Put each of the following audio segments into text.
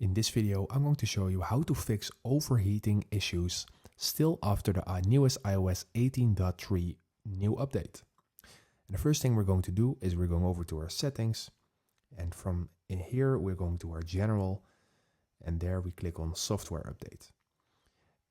In this video, I'm going to show you how to fix overheating issues still after the newest iOS 18.3 new update. And the first thing we're going to do is we're going over to our settings, and from in here we're going to our general, and there we click on software update.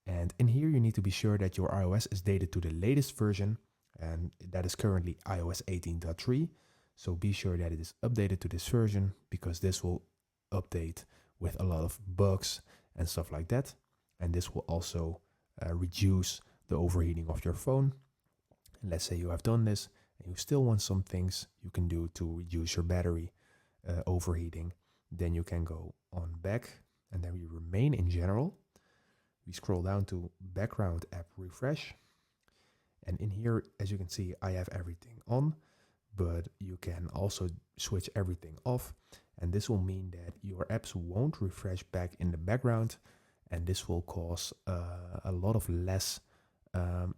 And in here you need to be sure that your iOS is dated to the latest version, and that is currently iOS 18.3. So be sure that it is updated to this version, because this will update with a lot of bugs and stuff like that. And this will also reduce the overheating of your phone. And let's say you have done this and you still want some things you can do to reduce your battery overheating. Then you can go on back, and then we remain in general. We scroll down to background app refresh. And in here, as you can see, I have everything on, but you can also switch everything off. And this will mean that your apps won't refresh back in the background, and this will cause a lot of less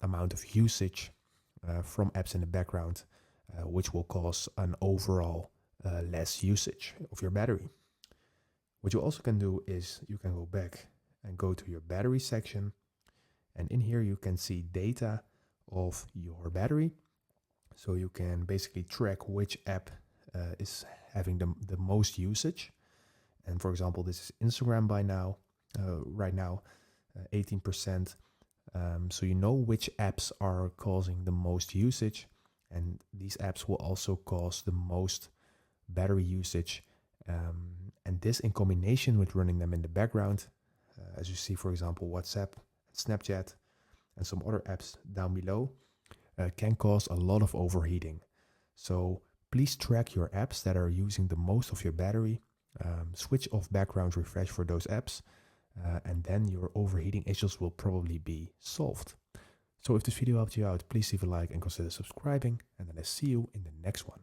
amount of usage from apps in the background, which will cause an overall less usage of your battery. What you also can do is you can go back and go to your battery section, and in here you can see data of your battery. So you can basically track which app is having the most usage. And for example, this is Instagram by now, right now, 18%. So you know which apps are causing the most usage, and these apps will also cause the most battery usage. And this in combination with running them in the background, as you see, for example, WhatsApp, Snapchat, and some other apps down below, can cause a lot of overheating. So please track your apps that are using the most of your battery, switch off background refresh for those apps, and then your overheating issues will probably be solved. So if this video helped you out, please leave a like and consider subscribing, and then I see you in the next one.